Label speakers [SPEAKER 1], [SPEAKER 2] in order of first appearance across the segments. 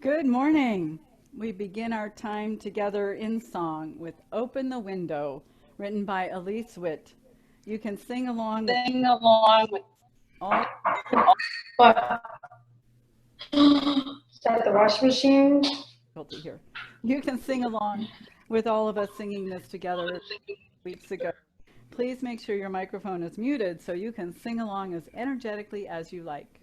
[SPEAKER 1] Good morning. We begin our time together in song with Open the Window, written by Elise Witt. You can sing along with all
[SPEAKER 2] What? Start the washing machine.
[SPEAKER 1] difficulty here. You can sing along with all of us singing this together weeks ago. Please make sure your microphone is muted so you can sing along as energetically as you like.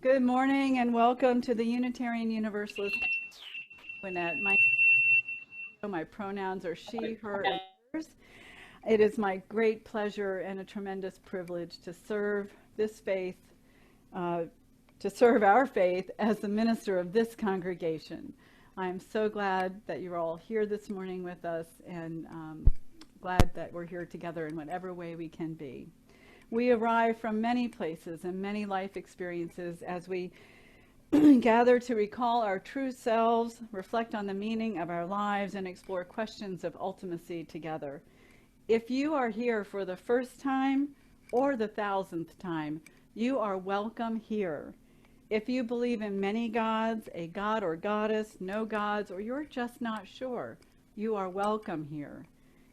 [SPEAKER 1] Good morning and welcome to the Unitarian Universalist Gwinnett. My pronouns are she, her, and hers. It is my great pleasure and a tremendous privilege to serve this faith, to serve our faith as the minister of this congregation. I am so glad that you're all here this morning with us and glad that we're here together in whatever way we can be. We arrive from many places and many life experiences as we gather to recall our true selves, reflect on the meaning of our lives, and explore questions of ultimacy together. If you are here for the first time or the 1,000th time, you are welcome here. If you believe in many gods, a god or goddess, no gods, or you're just not sure, you are welcome here.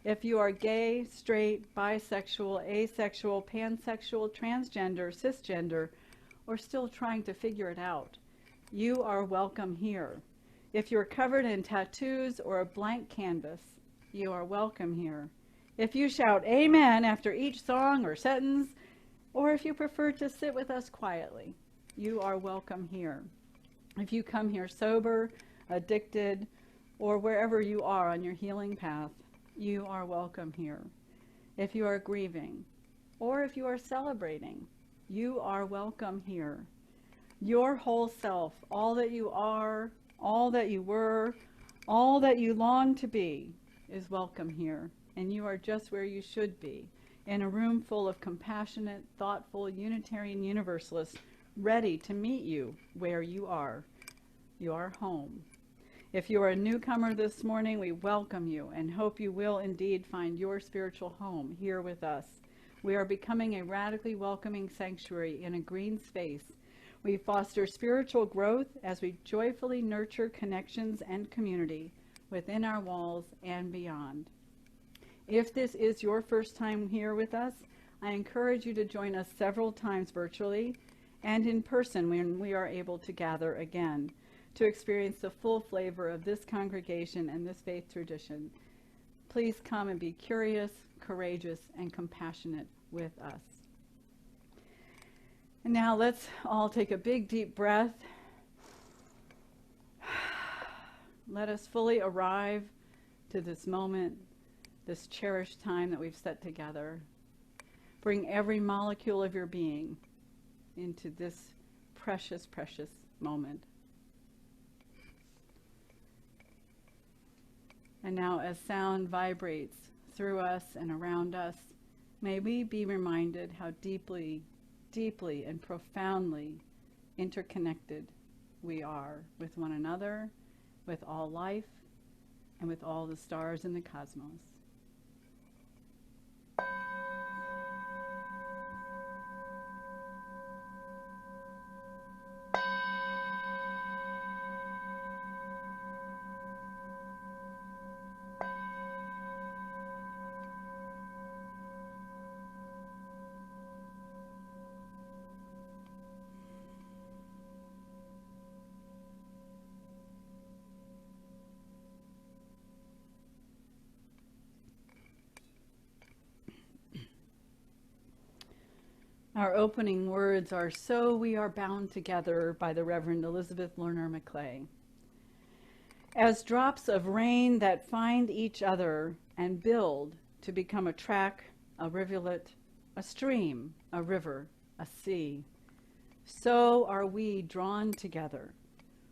[SPEAKER 1] If you are gay, straight, bisexual, asexual, pansexual, transgender, cisgender, or still trying to figure it out, you are welcome here. If you're covered in tattoos or a blank canvas, you are welcome here. If you shout amen after each song or sentence, or if you prefer to sit with us quietly, you are welcome here. If you come here sober, addicted, or wherever you are on your healing path, you are welcome here. If you are grieving, or if you are celebrating, you are welcome here. Your whole self, all that you are, all that you were, all that you long to be, is welcome here. And you are just where you should be, in a room full of compassionate, thoughtful, Unitarian Universalists, ready to meet you where you are. You are home. If you are a newcomer this morning, we welcome you and hope you will indeed find your spiritual home here with us. We are becoming a radically welcoming sanctuary in a green space. We foster spiritual growth as we joyfully nurture connections and community within our walls and beyond. If this is your first time here with us, I encourage you to join us several times virtually and in person when we are able to gather again to experience the full flavor of this congregation and this faith tradition. Please come and be curious, courageous, and compassionate with us. And now let's all take a big, deep breath. Let us fully arrive to this moment, this cherished time that we've set together. Bring every molecule of your being into this precious, precious moment. And now as sound vibrates through us and around us, may we be reminded how deeply, deeply and profoundly interconnected we are with one another, with all life, and with all the stars in the cosmos. Our opening words are, "So we are bound together," by the Reverend Elizabeth Lerner McClay. As drops of rain that find each other and build to become a track, a rivulet, a stream, a river, a sea, so are we drawn together.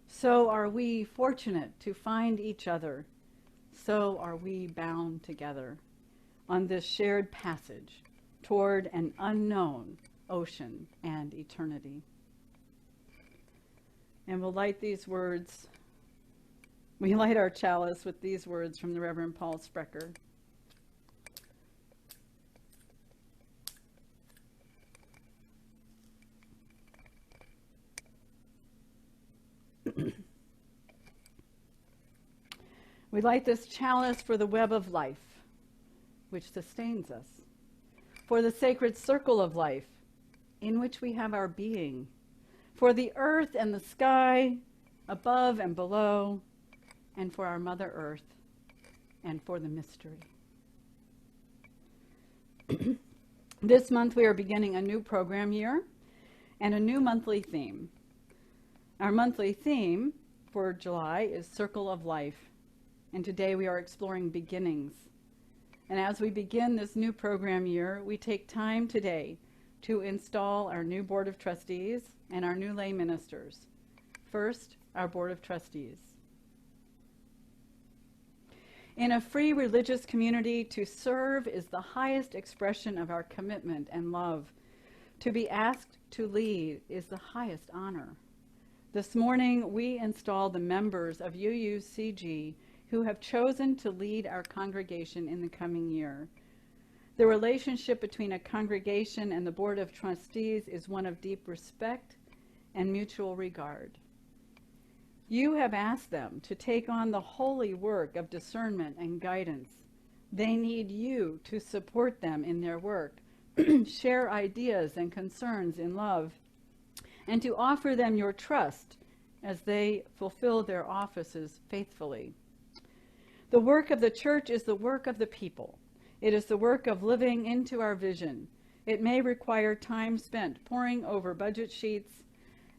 [SPEAKER 1] So are we fortunate to find each other. So are we bound together on this shared passage toward an unknown ocean and eternity. And we'll light these words. We light our chalice with these words from the Reverend Paul Sprecher. We light this chalice for the web of life, which sustains us, for the sacred circle of life, in which we have our being, for the earth and the sky, above and below, and for our Mother Earth, and for the mystery. This month we are beginning a new program year and a new monthly theme. Our monthly theme for July is Circle of Life, and today we are exploring beginnings. And as we begin this new program year, we take time today to install our new Board of Trustees and our new lay ministers. First, our Board of Trustees. In a free religious community, to serve is the highest expression of our commitment and love. To be asked to lead is the highest honor. This morning, we install the members of UUCG who have chosen to lead our congregation in the coming year. The relationship between a congregation and the Board of Trustees is one of deep respect and mutual regard. You have asked them to take on the holy work of discernment and guidance, They need you to support them in their work, share ideas and concerns in love, and to offer them your trust as they fulfill their offices faithfully. The work of the church is the work of the people. It is the work of living into our vision. It may require time spent poring over budget sheets,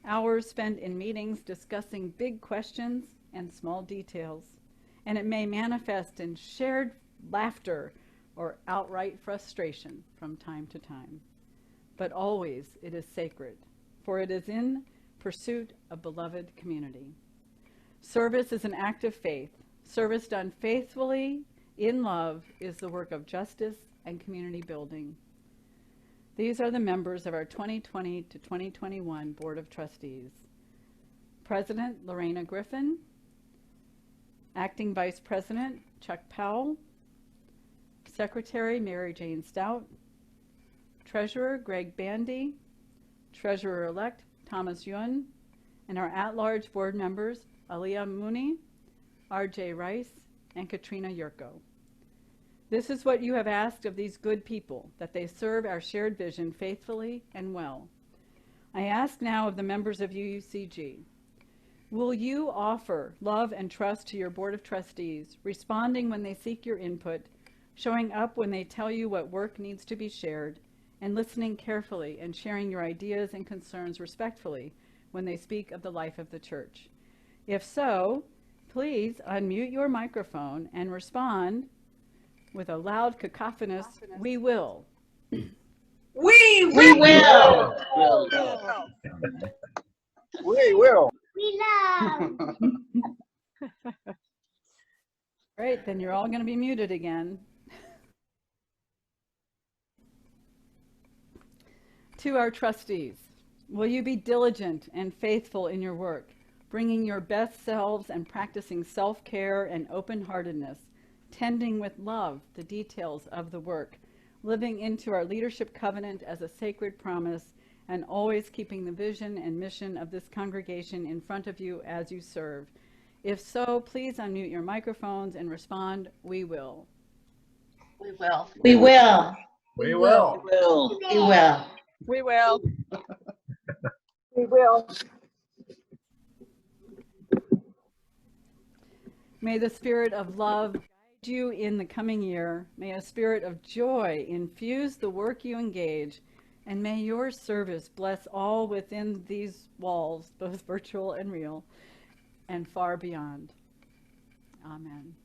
[SPEAKER 1] hours spent in meetings discussing big questions and small details, and it may manifest in shared laughter or outright frustration from time to time. But always it is sacred, for it is in pursuit of beloved community. Service is an act of faith. Service done faithfully in love is the work of justice and community building. These are the members of our 2020 to 2021 Board of Trustees. President Lorena Griffin, Acting Vice President Chuck Powell, Secretary Mary Jane Stout, Treasurer Greg Bandy, Treasurer-elect Thomas Yun, and our at-large board members Aliyah Mooney, R.J. Rice, and Katrina Yurko. This is what you have asked of these good people, that they serve our shared vision faithfully and well. I ask now of the members of UUCG, will you offer love and trust to your Board of Trustees, responding when they seek your input, showing up when they tell you what work needs to be shared, and listening carefully and sharing your ideas and concerns respectfully when they speak of the life of the church? If so, please unmute your microphone and respond with a loud cacophonous, "We will."
[SPEAKER 3] We will.
[SPEAKER 4] We will.
[SPEAKER 3] We love.
[SPEAKER 1] Great, then you're all going to be muted again. To our trustees, will you be diligent and faithful in your work, bringing your best selves and practicing self-care and open-heartedness, tending with love the details of the work, living into our leadership covenant as a sacred promise, and always keeping the vision and mission of this congregation in front of you as you serve? If so, please unmute your microphones and respond, "We will."
[SPEAKER 3] We will.
[SPEAKER 4] We will.
[SPEAKER 5] We will.
[SPEAKER 4] We will.
[SPEAKER 3] We will.
[SPEAKER 2] We will.
[SPEAKER 1] May the spirit of love guide you in the coming year. May a spirit of joy infuse the work you engage, and may your service bless all within these walls, both virtual and real, and far beyond. Amen.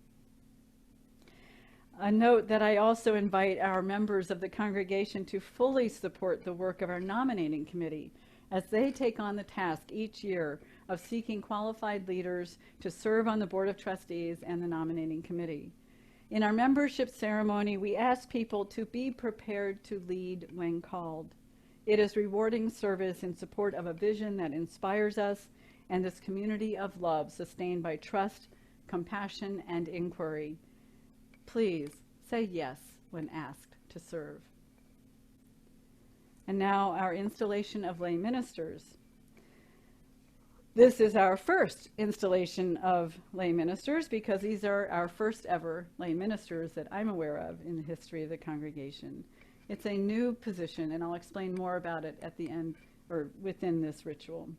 [SPEAKER 1] A note that I also invite our members of the congregation to fully support the work of our nominating committee as they take on the task each year of seeking qualified leaders to serve on the Board of Trustees and the nominating committee. In our membership ceremony, we ask people to be prepared to lead when called. It is rewarding service in support of a vision that inspires us and this community of love sustained by trust, compassion, and inquiry. Please say yes when asked to serve. And now our installation of lay ministers. This is our first installation of lay ministers because these are our first ever lay ministers that I'm aware of in the history of the congregation. It's a new position, and I'll explain more about it at the end or within this ritual.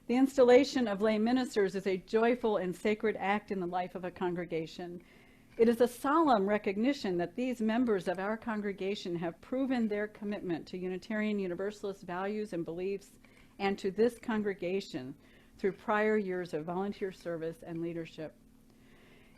[SPEAKER 1] The installation of lay ministers is a joyful and sacred act in the life of a congregation. It is a solemn recognition that these members of our congregation have proven their commitment to Unitarian Universalist values and beliefs and to this congregation through prior years of volunteer service and leadership.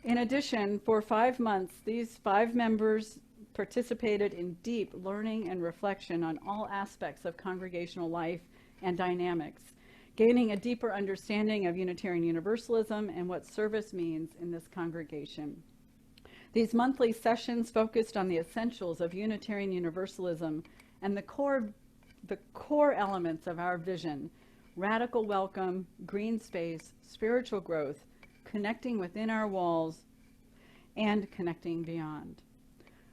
[SPEAKER 1] In addition, for 5 months, these 5 members participated in deep learning and reflection on all aspects of congregational life and dynamics, gaining a deeper understanding of Unitarian Universalism and what service means in this congregation. These monthly sessions focused on the essentials of Unitarian Universalism and the core elements of our vision: radical welcome, green space, spiritual growth, connecting within our walls, and connecting beyond.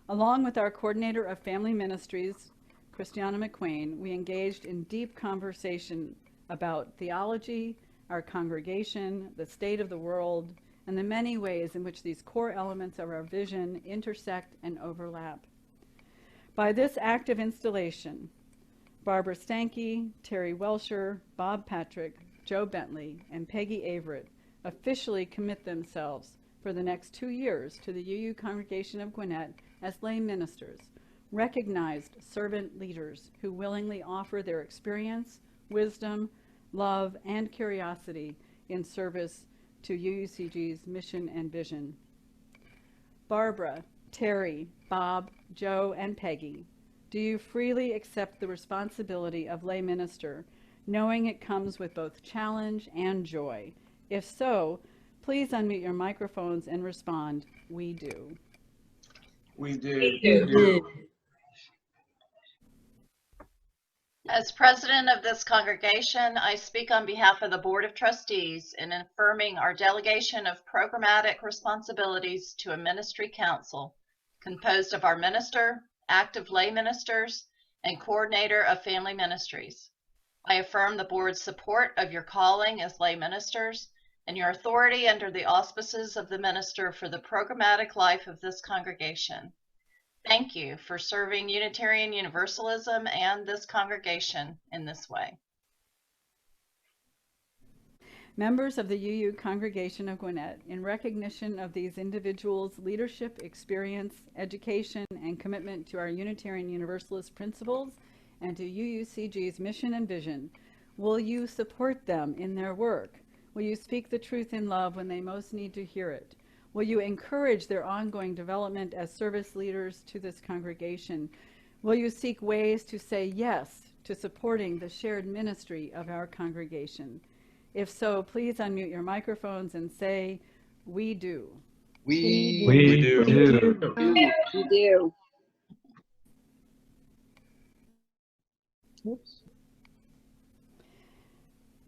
[SPEAKER 1] Along with our coordinator of family ministries, Christiana McQueen, we engaged in deep conversation about theology, our congregation, the state of the world, and the many ways in which these core elements of our vision intersect and overlap. By this act of installation, Barbara Stanke, Terry Welsher, Bob Patrick, Joe Bentley, and Peggy Averett officially commit themselves for the next 2 years to the UU Congregation of Gwinnett as lay ministers, recognized servant leaders who willingly offer their experience, wisdom, love, and curiosity in service to UUCG's mission and vision. Barbara, Terry, Bob, Joe, and Peggy, do you freely accept the responsibility of lay minister, knowing it comes with both challenge and joy? If so, please unmute your microphones and respond, "We do."
[SPEAKER 5] We do.
[SPEAKER 4] We do.
[SPEAKER 3] As president of this congregation, I speak on behalf of the Board of Trustees in affirming our delegation of programmatic responsibilities to a ministry council composed of our minister, active lay ministers, and coordinator of family ministries. I affirm the board's support of your calling as lay ministers and your authority under the auspices of the minister for the programmatic life of this congregation. Thank you for serving Unitarian Universalism and this congregation in this way.
[SPEAKER 1] Members of the UU Congregation of Gwinnett, in recognition of these individuals' leadership, experience, education, and commitment to our Unitarian Universalist principles and to UUCG's mission and vision, will you support them in their work? Will you speak the truth in love when they most need to hear it? Will you encourage their ongoing development as service leaders to this congregation? Will you seek ways to say yes to supporting the shared ministry of our congregation? If so, please unmute your microphones and say, "We do."
[SPEAKER 5] We
[SPEAKER 6] do.
[SPEAKER 2] We do. Oops.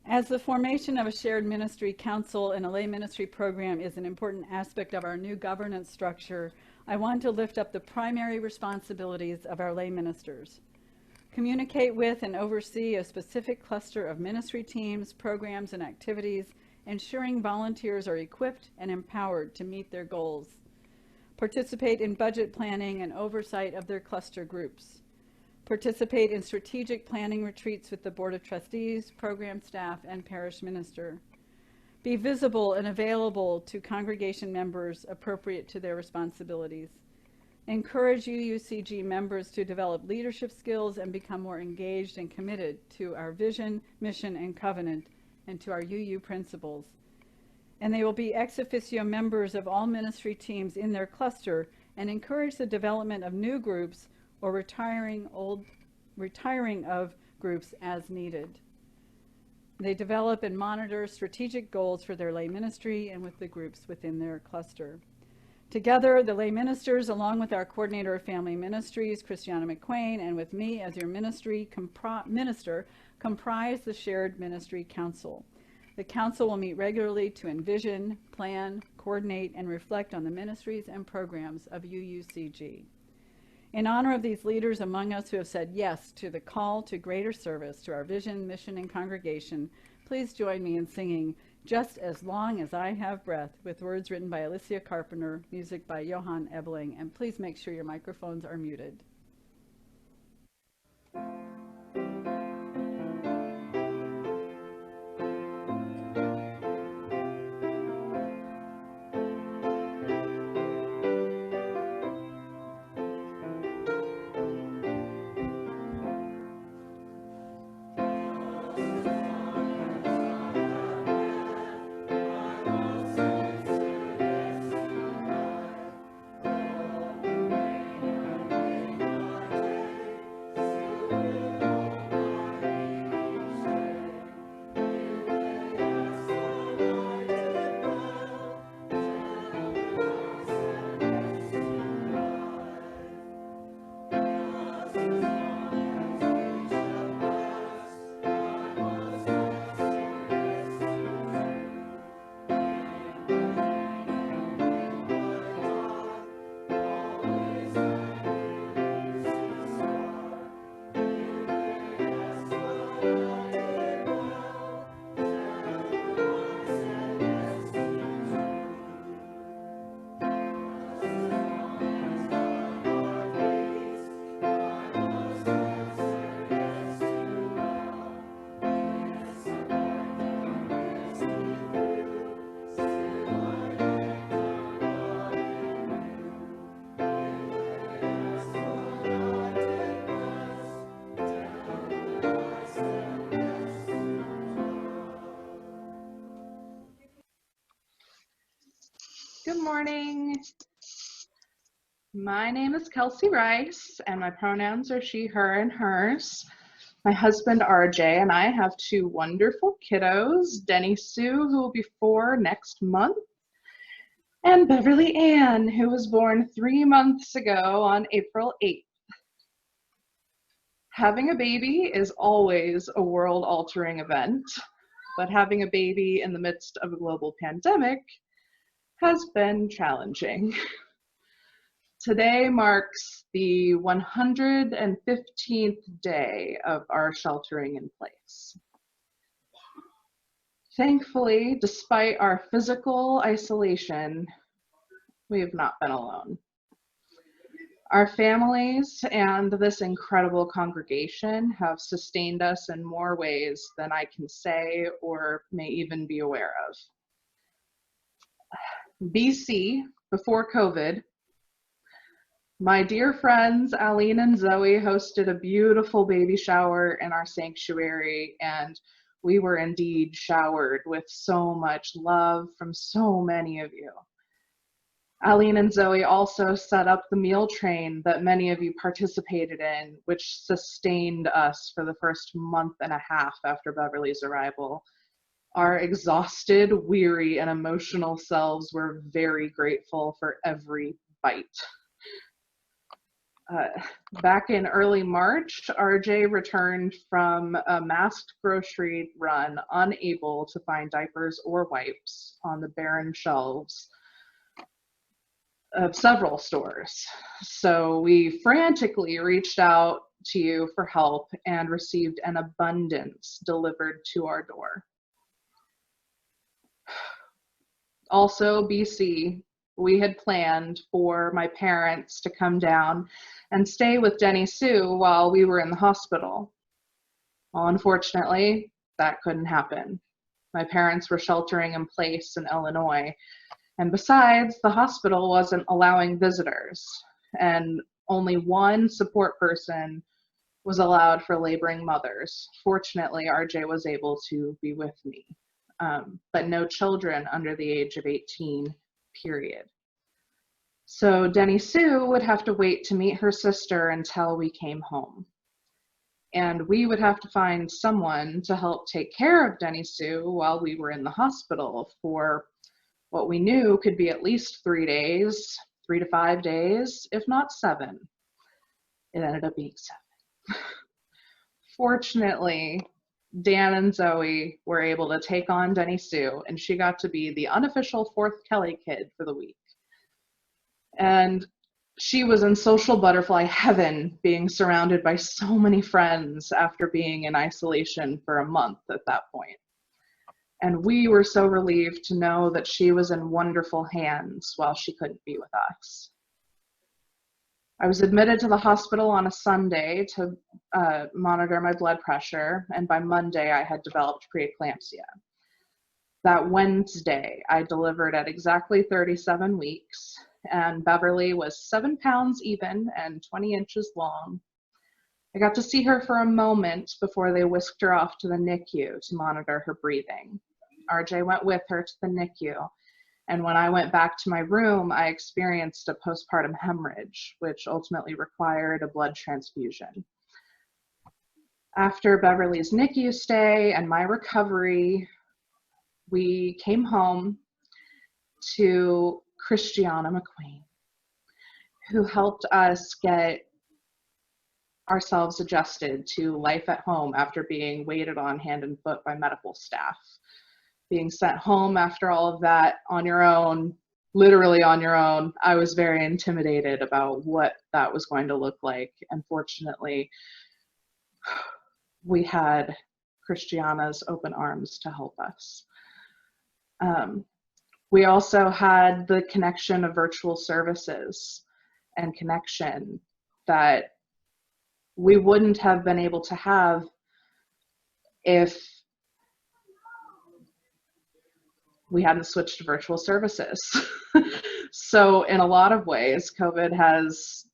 [SPEAKER 1] As the formation of a shared ministry council and a lay ministry program is an important aspect of our new governance structure, I want to lift up the primary responsibilities of our lay ministers. Communicate with and oversee a specific cluster of ministry teams, programs, and activities, ensuring volunteers are equipped and empowered to meet their goals. Participate in budget planning and oversight of their cluster groups. Participate in strategic planning retreats with the Board of Trustees, program staff, and parish minister. Be visible and available to congregation members appropriate to their responsibilities. Encourage UUCG members to develop leadership skills and become more engaged and committed to our vision, mission, and covenant, and to our UU principles. And they will be ex officio members of all ministry teams in their cluster and encourage the development of new groups or retiring of groups as needed. They develop and monitor strategic goals for their lay ministry and with the groups within their cluster. Together, the lay ministers, along with our coordinator of family ministries, Christiana McQuain, and with me as your minister, comprise the shared ministry council. The council will meet regularly to envision, plan, coordinate, and reflect on the ministries and programs of UUCG. In honor of these leaders among us who have said yes to the call to greater service to our vision, mission, and congregation, please join me in singing "Just as Long as I Have Breath" with words written by Alicia Carpenter, music by Johann Ebeling, and please make sure your microphones are muted.
[SPEAKER 6] Good morning. My name is Kelsey Rice, and my pronouns are she, her, and hers. My husband, RJ, and I have two wonderful kiddos, Denny Sue, who will be 4 next month, and Beverly Ann, who was born 3 months ago on April 8th. Having a baby is always a world-altering event, but having a baby in the midst of a global pandemic has been challenging. Today marks the 115th day of our sheltering in place. Thankfully, despite our physical isolation, we have not been alone. Our families and this incredible congregation have sustained us in more ways than I can say or may even be aware of. BC, before COVID, my dear friends, Aline and Zoe, hosted a beautiful baby shower in our sanctuary, and we were indeed showered with so much love from so many of you. Aline and Zoe also set up the meal train that many of you participated in, which sustained us for the first month and a half after Beverly's arrival. Our exhausted, weary, and emotional selves were very grateful for every bite. Back in early March, RJ returned from a masked grocery run, unable to find diapers or wipes on the barren shelves of several stores. So we frantically reached out to you for help and received an abundance delivered to our door. Also, BC, we had planned for my parents to come down and stay with Denny Sue while we were in the hospital. Well, unfortunately, that couldn't happen. My parents were sheltering in place in Illinois, and besides, the hospital wasn't allowing visitors, and only one support person was allowed for laboring mothers. Fortunately, RJ was able to be with me, but no children under the age of 18, period. So Denny Sue would have to wait to meet her sister until we came home. And we would have to find someone to help take care of Denny Sue while we were in the hospital for what we knew could be at least 3 days, 3 to 5 days, if not 7. It ended up being 7. Fortunately, Dan and Zoe were able to take on Denny Sue, and she got to be the unofficial 4th Kelly kid for the week. And she was in social butterfly heaven, being surrounded by so many friends after being in isolation for a month at that point. And we were so relieved to know that she was in wonderful hands while she couldn't be with us. I was admitted to the hospital on a Sunday to monitor my blood pressure, and by Monday I had developed preeclampsia. That Wednesday, I delivered at exactly 37 weeks, and Beverly was 7 pounds even and 20 inches long. I got to see her for a moment before they whisked her off to the NICU to monitor her breathing. RJ went with her to the NICU, and when I went back to my room, I experienced a postpartum hemorrhage, which ultimately required a blood transfusion. After Beverly's NICU stay and my recovery, we came home to Christiana McQueen, who helped us get ourselves adjusted to life at home after being waited on hand and foot by medical staff. Being sent home after all of that on your own, literally on your own, I was very intimidated about what that was going to look like. And fortunately, we had Christiana's open arms to help us. We also had the connection of virtual services and connection that we wouldn't have been able to have if we hadn't switched to virtual services. So in a lot of ways, COVID has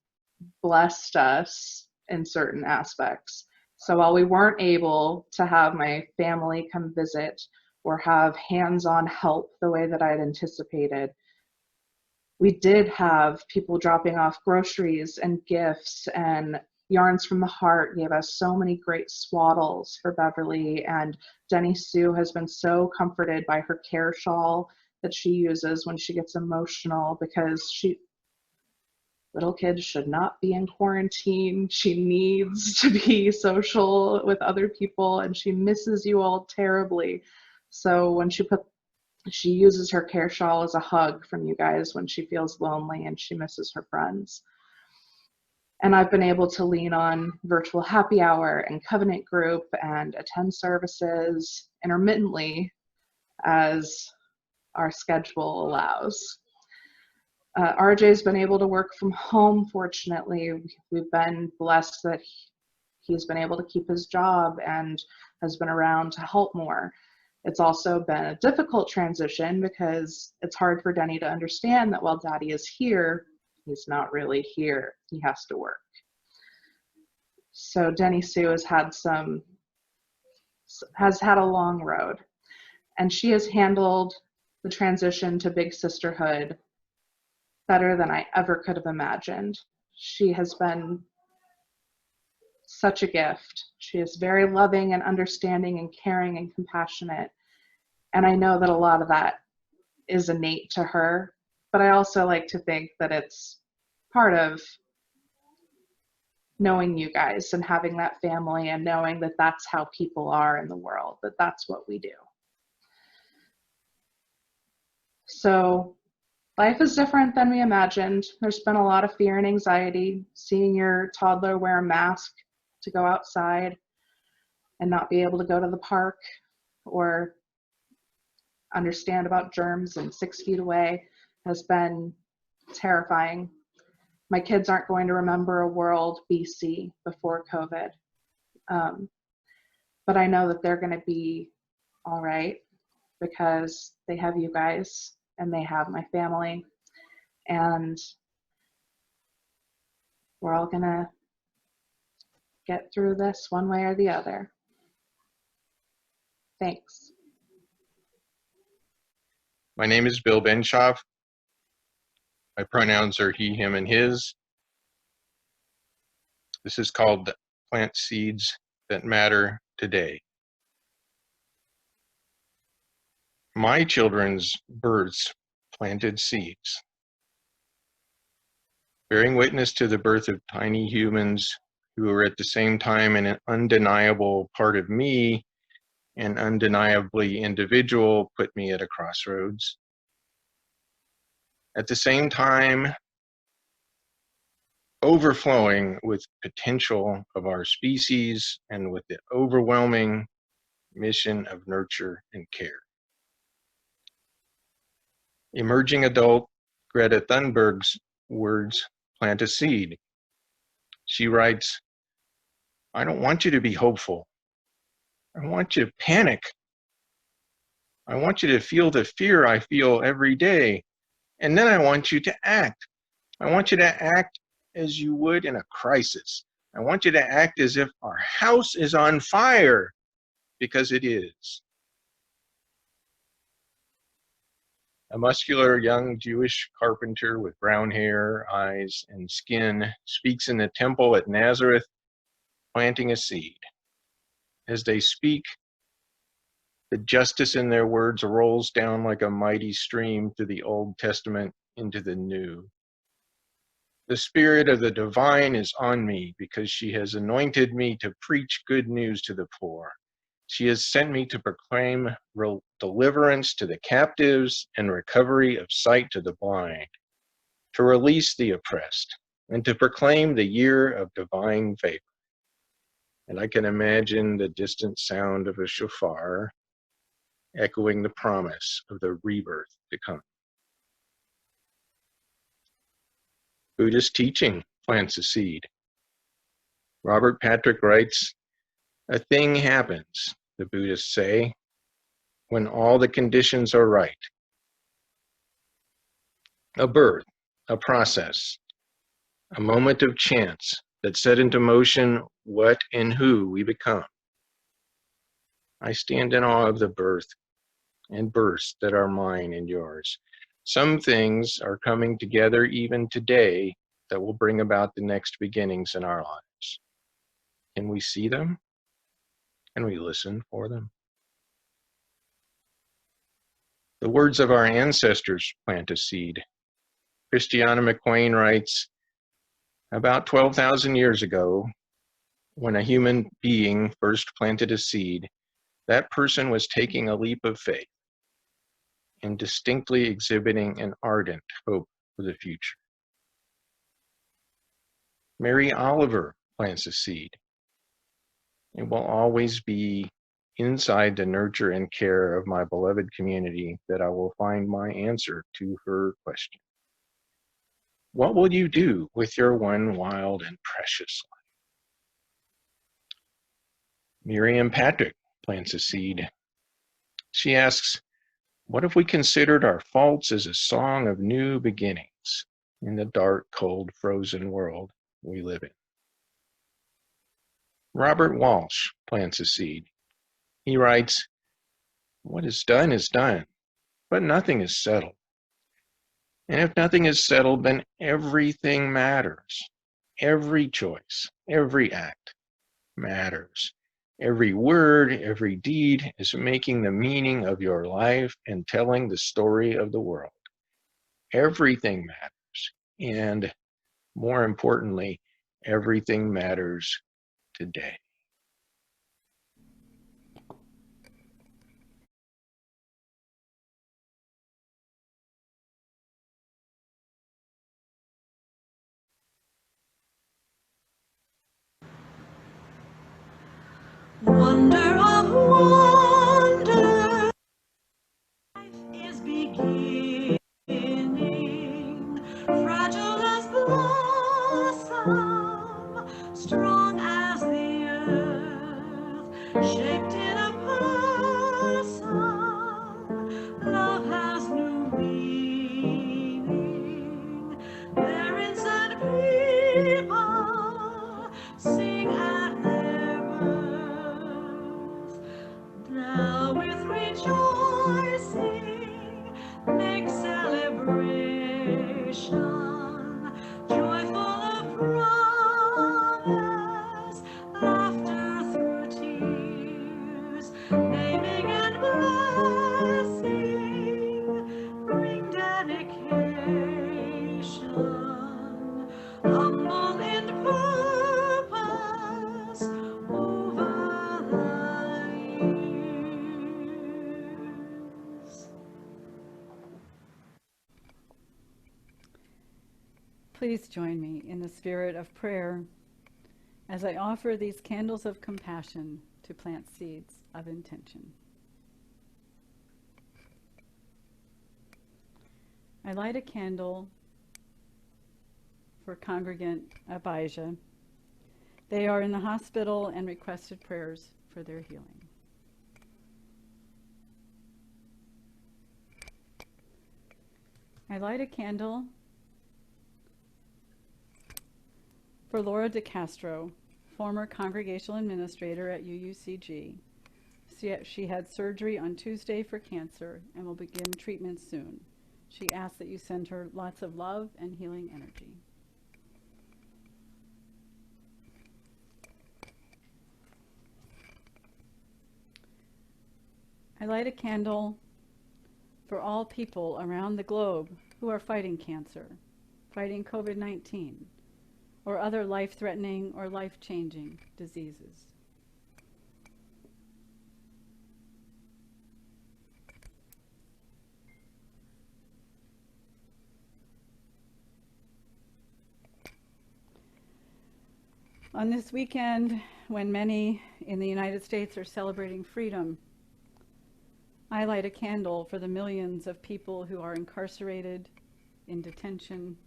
[SPEAKER 6] blessed us in certain aspects. So while we weren't able to have my family come visit or have hands-on help the way that I'd anticipated, we did have people dropping off groceries and gifts, and Yarns from the Heart gave us so many great swaddles for Beverly, and Denny Sue has been so comforted by her care shawl that she uses when she gets emotional, because little kids should not be in quarantine. She needs to be social with other people, and she misses you all terribly. So when she uses her care shawl as a hug from you guys when she feels lonely and she misses her friends. And I've been able to lean on virtual happy hour and covenant group and attend services intermittently as our schedule allows. RJ's been able to work from home, fortunately. We've been blessed that he's been able to keep his job and has been around to help more. It's also been a difficult transition because it's hard for Denny to understand that while Daddy is here, he's not really here. He has to work. So Denny Sue has had a long road, and she has handled the transition to big sisterhood better than I ever could have imagined. She has been such a gift. She is very loving and understanding and caring and compassionate. And I know that a lot of that is innate to her, but I also like to think that it's part of knowing you guys and having that family and knowing that that's how people are in the world, that that's what we do. So life is different than we imagined. There's been a lot of fear and anxiety, seeing your toddler wear a mask to go outside and not be able to go to the park or understand about germs and 6 feet away has been terrifying. My kids aren't going to remember a world BC before COVID. But I know that they're going to be all right because they have you guys and they have my family, and we're all going to get through this one way or the other. Thanks.
[SPEAKER 7] My name is Bill Benshoff. My pronouns are he, him, and his. This is called Plant Seeds That Matter Today. My children's births planted seeds, bearing witness to the birth of tiny humans who are at the same time an undeniable part of me and undeniably individual, put me at a crossroads. At the same time, overflowing with potential of our species and with the overwhelming mission of nurture and care. Emerging adult Greta Thunberg's words plant a seed. She writes, "I don't want you to be hopeful. I want you to panic. I want you to feel the fear I feel every day. And then I want you to act. I want you to act as you would in a crisis. I want you to act as if our house is on fire, because it is." A muscular young Jewish carpenter with brown hair, eyes, and skin speaks in the temple at Nazareth, planting a seed. As they speak, the justice in their words rolls down like a mighty stream through the Old Testament into the New. The Spirit of the Divine is on me because she has anointed me to preach good news to the poor. She has sent me to proclaim deliverance to the captives and recovery of sight to the blind, to release the oppressed, and to proclaim the year of divine favor. And I can imagine the distant sound of a shofar echoing the promise of the rebirth to come. Buddhist teaching plants a seed. Robert Patrick writes, "A thing happens," the Buddhists say, "when all the conditions are right. A birth, a process, a moment of chance that set into motion what and who we become. I stand in awe of the birth and births that are mine and yours. Some things are coming together even today that will bring about the next beginnings in our lives. Can we see them? Can we listen for them? The words of our ancestors plant a seed. Christiana McQuain writes, about 12,000 years ago, when a human being first planted a seed, that person was taking a leap of faith and distinctly exhibiting an ardent hope for the future. Mary Oliver plants a seed. It will always be inside the nurture and care of my beloved community that I will find my answer to her question. What will you do with your one wild and precious life? Miriam Patrick plants a seed. She asks, what if we considered our faults as a song of new beginnings in the dark, cold, frozen world we live in? Robert Walsh plants a seed. He writes, what is done, but nothing is settled. And if nothing is settled, then everything matters. Every choice, every act matters. Every word, every deed is making the meaning of your life and telling the story of the world. Everything matters. And more importantly, everything matters today.
[SPEAKER 8] Wonder of wonder, life is beginning, fragile as blossom, strong as the earth, shaped in a person. Love has new meaning. Parents and people sing at their birth. Now with rejoicing, make celebration, joyful of promise, laughter through tears, naming and blessing, bring dedication, humble in purpose, over the years.
[SPEAKER 1] Please join me in the spirit of prayer as I offer these candles of compassion to plant seeds of intention. I light a candle for congregant Abijah. They are in the hospital and requested prayers for their healing. I light a candle for Laura DeCastro, former congregational administrator at UUCG. She had surgery on Tuesday for cancer and will begin treatment soon. She asks that you send her lots of love and healing energy. I light a candle for all people around the globe who are fighting cancer, fighting COVID-19, or other life-threatening or life-changing diseases. On this weekend, when many in the United States are celebrating freedom, I light a candle for the millions of people who are incarcerated, in detention,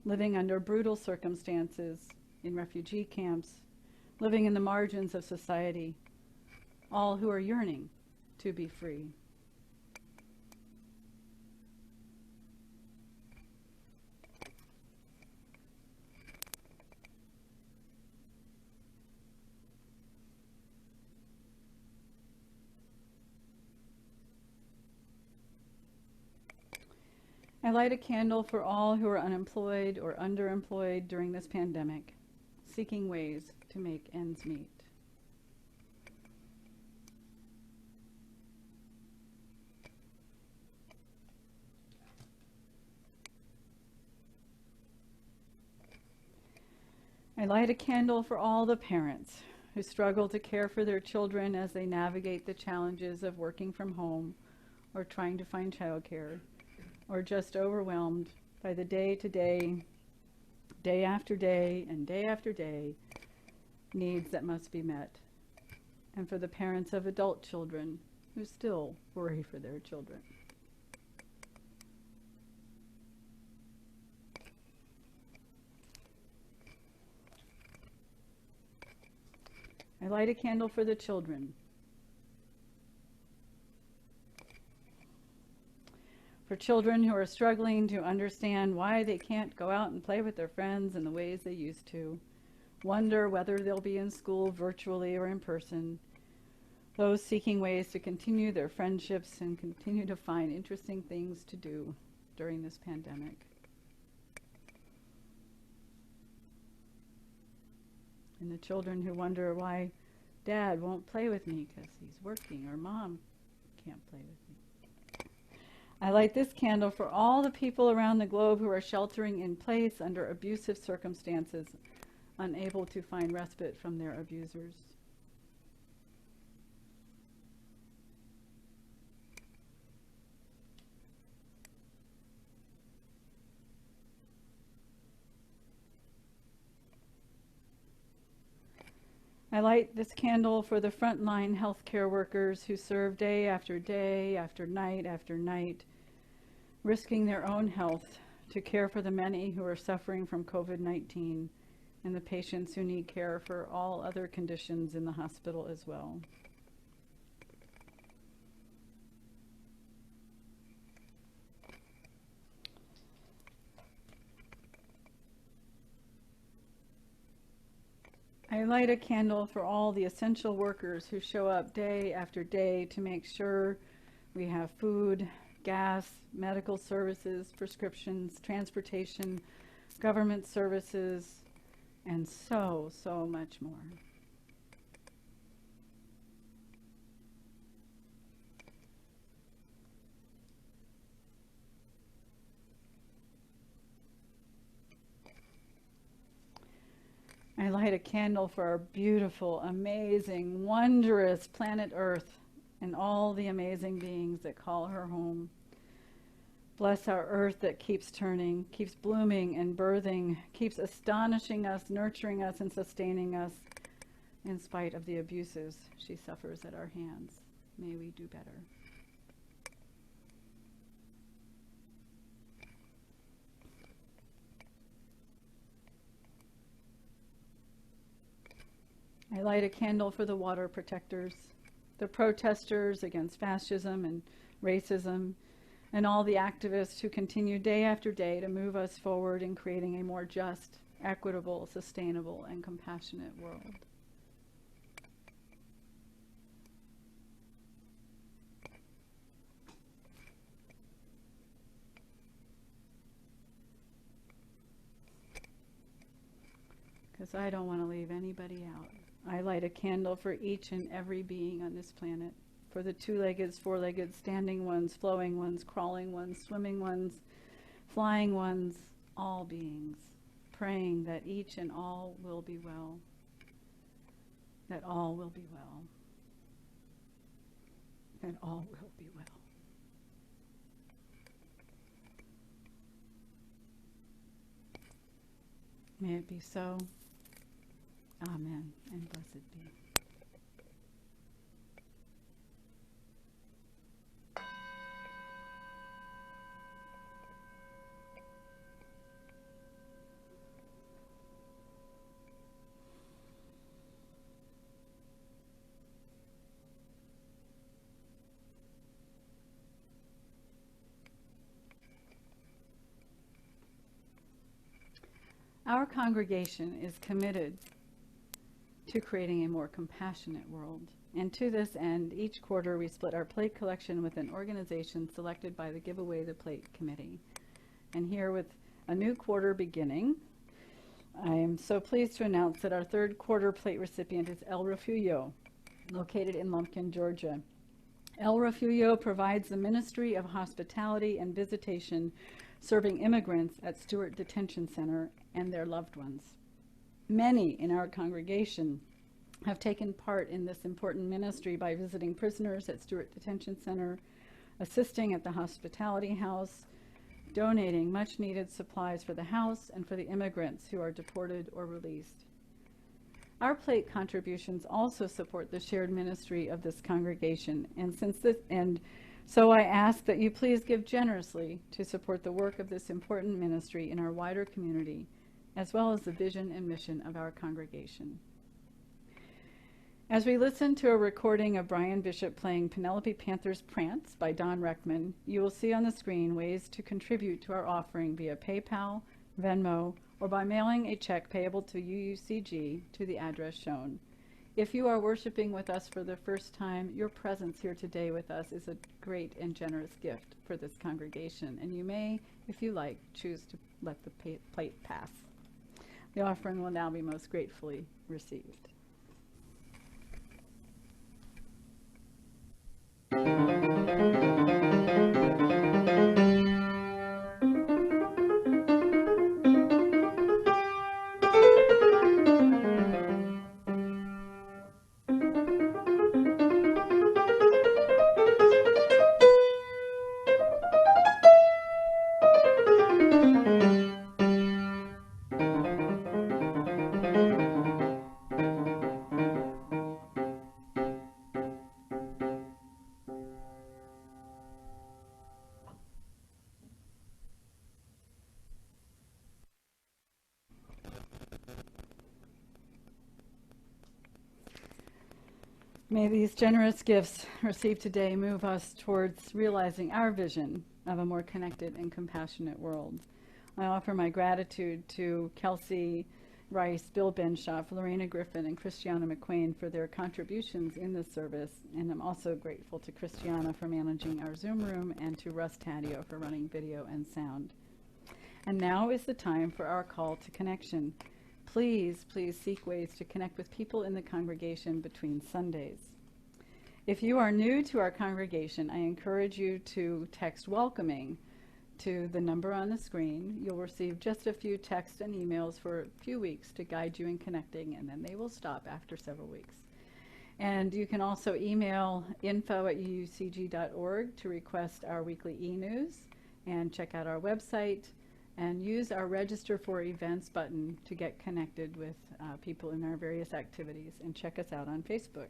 [SPEAKER 1] living under brutal circumstances, in refugee camps, living in the margins of society, all who are yearning to be free. I light a candle for all who are unemployed or underemployed during this pandemic, seeking ways to make ends meet. I light a candle for all the parents who struggle to care for their children as they navigate the challenges of working from home or trying to find childcare, or just overwhelmed by the day-to-day, day after day, and day after day needs that must be met. And for the parents of adult children who still worry for their children. I light a candle for the children. For children who are struggling to understand why they can't go out and play with their friends in the ways they used to, wonder whether they'll be in school virtually or in person, those seeking ways to continue their friendships and continue to find interesting things to do during this pandemic. And the children who wonder why Dad won't play with me because he's working, or Mom can't play with me. I light this candle for all the people around the globe who are sheltering in place under abusive circumstances, unable to find respite from their abusers. I light this candle for the frontline healthcare workers who serve day after day, after night, risking their own health to care for the many who are suffering from COVID-19 and the patients who need care for all other conditions in the hospital as well. I light a candle for all the essential workers who show up day after day to make sure we have food, gas, medical services, prescriptions, transportation, government services, and so much more. I light a candle for our beautiful, amazing, wondrous planet Earth and all the amazing beings that call her home. Bless our Earth that keeps turning, keeps blooming and birthing, keeps astonishing us, nurturing us, and sustaining us in spite of the abuses she suffers at our hands. May we do better. I light a candle for the water protectors, the protesters against fascism and racism, and all the activists who continue day after day to move us forward in creating a more just, equitable, sustainable, and compassionate world. Because I don't want to leave anybody out. I light a candle for each and every being on this planet, for the two-legged, four-legged, standing ones, flowing ones, crawling ones, swimming ones, flying ones, all beings, praying that each and all will be well, that all will be well, that all will be well. May it be so. Amen, and blessed be. Our congregation is committed to creating a more compassionate world. And to this end, each quarter we split our plate collection with an organization selected by the Give Away the Plate Committee. And here with a new quarter beginning, I am so pleased to announce that our third quarter plate recipient is El Refugio, located in Lumpkin, Georgia. El Refugio provides the Ministry of Hospitality and Visitation, serving immigrants at Stewart Detention Center and their loved ones. Many in our congregation have taken part in this important ministry by visiting prisoners at Stewart Detention Center, assisting at the hospitality house, donating much needed supplies for the house and for the immigrants who are deported or released. Our plate contributions also support the shared ministry of this congregation, and so I ask that you please give generously to support the work of this important ministry in our wider community, as well as the vision and mission of our congregation. As we listen to a recording of Brian Bishop playing Penelope Panther's Prance by Don Reckman, you will see on the screen ways to contribute to our offering via PayPal, Venmo, or by mailing a check payable to UUCG to the address shown. If you are worshiping with us for the first time, your presence here today with us is a great and generous gift for this congregation, and you may, if you like, choose to let the plate pass. The offering will now be most gratefully received. May these generous gifts received today move us towards realizing our vision of a more connected and compassionate world. I offer my gratitude to Kelsey Rice, Bill Benshoff, Lorena Griffin, and Christiana McQueen for their contributions in this service, and I'm also grateful to Christiana for managing our Zoom room and to Russ Taddeo for running video and sound. And now is the time for our call to connection. Please seek ways to connect with people in the congregation between Sundays. If you are new to our congregation, I encourage you to text welcoming to the number on the screen. You'll receive just a few texts and emails for a few weeks to guide you in connecting, and then they will stop after several weeks. And you can also email info@uucg.org to request our weekly e-news, and check out our website, and use our Register for Events button to get connected with people in our various activities, and check us out on Facebook.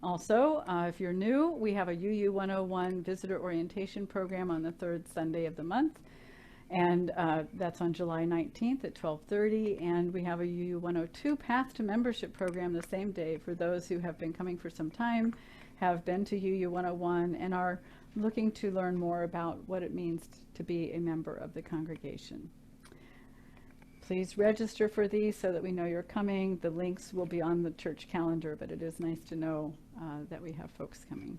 [SPEAKER 1] Also, if you're new, we have a UU 101 Visitor Orientation Program on the third Sunday of the month, and that's on July 19th at 12:30, and we have a UU 102 Path to Membership Program the same day for those who have been coming for some time, have been to UU 101, and are looking to learn more about what it means to be a member of the congregation. Please register for these so that we know you're coming. The links will be on the church calendar, but it is nice to know that we have folks coming.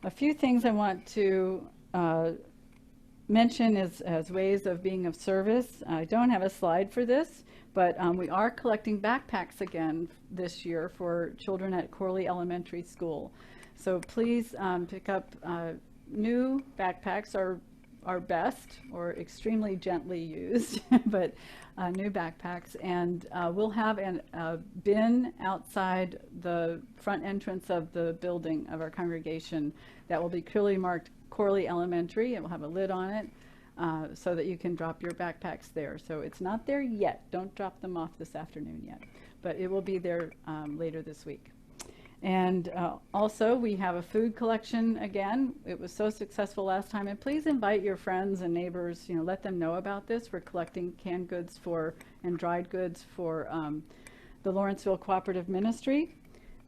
[SPEAKER 1] A few things I want to mention as ways of being of service. I don't have a slide for this, but we are collecting backpacks again this year for children at Corley Elementary School. So please pick up new backpacks, are best or extremely gently used, but new backpacks. And we'll have a bin outside the front entrance of the building of our congregation that will be clearly marked Corley Elementary. It will have a lid on it so that you can drop your backpacks there. So it's not there yet. Don't drop them off this afternoon yet, but it will be there later this week. And also, we have a food collection again. It was so successful last time, and please invite your friends and neighbors, let them know about this. We're collecting canned goods and dried goods for the Lawrenceville Cooperative Ministry.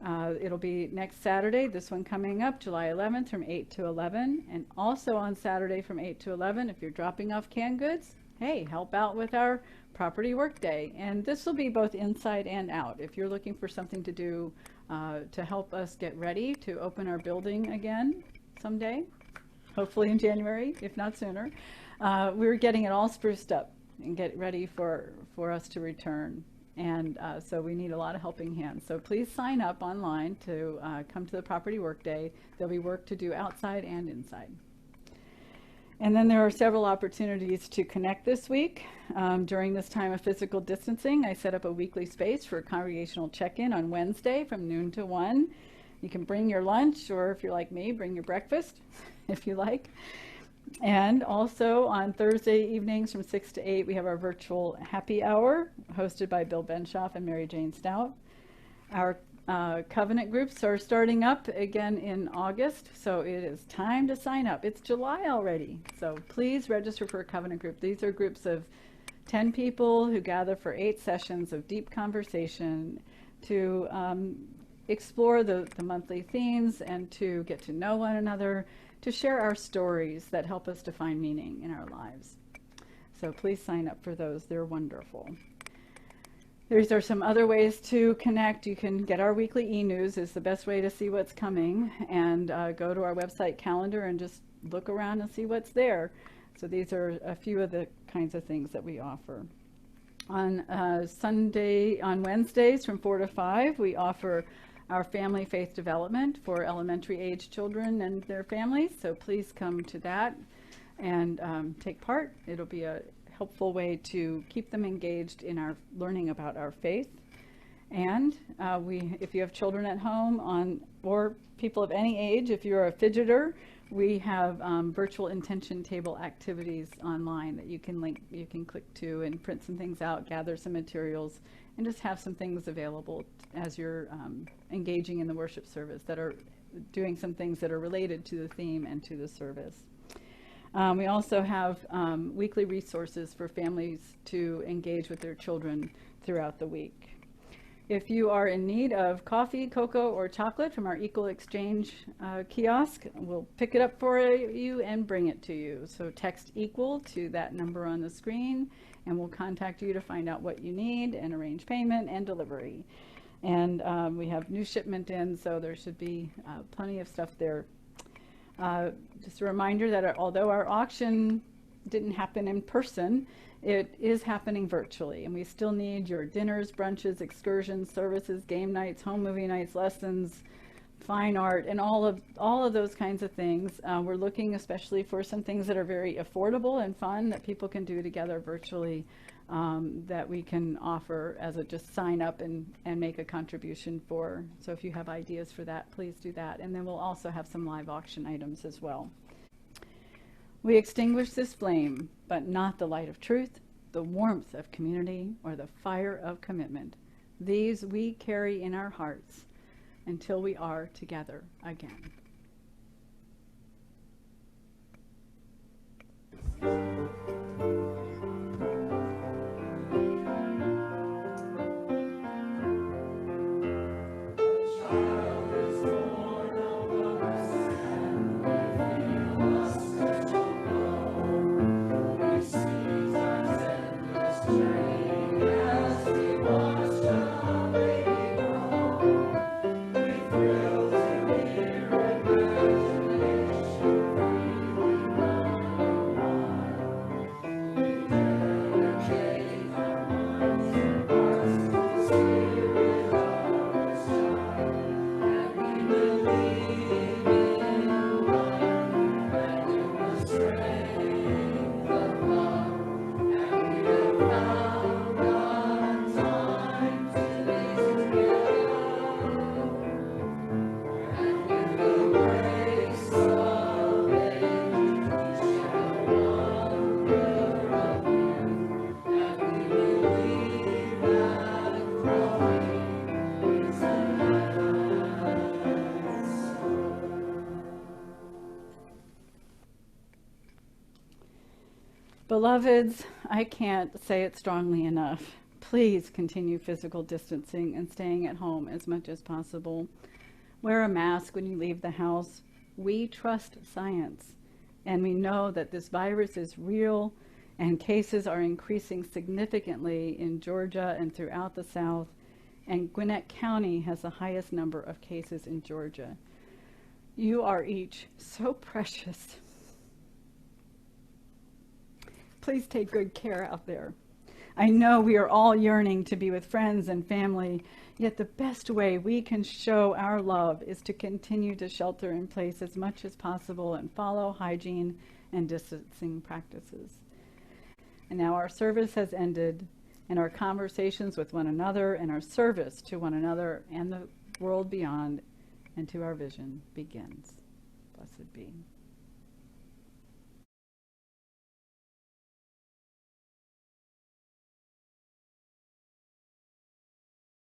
[SPEAKER 1] It'll be next Saturday, this one coming up, July 11th from 8 to 11. And also on Saturday from 8 to 11, if you're dropping off canned goods, hey, help out with our property work day. And this will be both inside and out. If you're looking for something to do to help us get ready to open our building again someday, hopefully in January, if not sooner. We're getting it all spruced up and get ready for us to return. And so we need a lot of helping hands. So please sign up online to come to the Property Work Day. There'll be work to do outside and inside. And then there are several opportunities to connect this week. During this time of physical distancing, I set up a weekly space for congregational check-in on Wednesday from noon to 1. You can bring your lunch, or if you're like me, bring your breakfast if you like. And also on Thursday evenings from 6 to 8, we have our virtual happy hour hosted by Bill Benshoff and Mary Jane Stout. Our covenant groups are starting up again in August, so it is time to sign up. It's July already, so please register for a covenant group. These are groups of 10 people who gather for 8 sessions of deep conversation to explore the monthly themes and to get to know one another, to share our stories that help us to find meaning in our lives. So please sign up for those. They're wonderful. These are some other ways to connect. You can get our weekly e-news is the best way to see what's coming, and go to our website calendar and just look around and see what's there. So these are a few of the kinds of things that we offer. On Wednesdays from 4 to 5, we offer our family faith development for elementary age children and their families. So please come to that and take part. It'll be a helpful way to keep them engaged in our learning about our faith. And if you have children at home or people of any age, if you're a fidgeter, we have virtual intention table activities online that you can click to and print some things out, gather some materials, and just have some things available as you're engaging in the worship service that are doing some things that are related to the theme and to the service. We also have weekly resources for families to engage with their children throughout the week. If you are in need of coffee, cocoa, or chocolate from our Equal Exchange kiosk, we'll pick it up for you and bring it to you. So text EQUAL to that number on the screen, and we'll contact you to find out what you need and arrange payment and delivery. And we have new shipment in, so there should be plenty of stuff there. Just a reminder that although our auction didn't happen in person, it is happening virtually, and we still need your dinners, brunches, excursions, services, game nights, home movie nights, lessons, fine art, and all of those kinds of things. We're looking especially for some things that are very affordable and fun that people can do together virtually, that we can offer as a just sign up and make a contribution for. So if you have ideas for that, please do that. And then we'll also have some live auction items as well. We extinguish this flame, but not the light of truth, the warmth of community, or the fire of commitment. These we carry in our hearts until we are together again. Beloveds, I can't say it strongly enough. Please continue physical distancing and staying at home as much as possible. Wear a mask when you leave the house. We trust science, and we know that this virus is real, and cases are increasing significantly in Georgia and throughout the South, and Gwinnett County has the highest number of cases in Georgia. You are each so precious Please take good care out there. I know we are all yearning to be with friends and family, yet the best way we can show our love is to continue to shelter in place as much as possible and follow hygiene and distancing practices. And now our service has ended, and our conversations with one another and our service to one another and the world beyond and to our vision begins. Blessed be.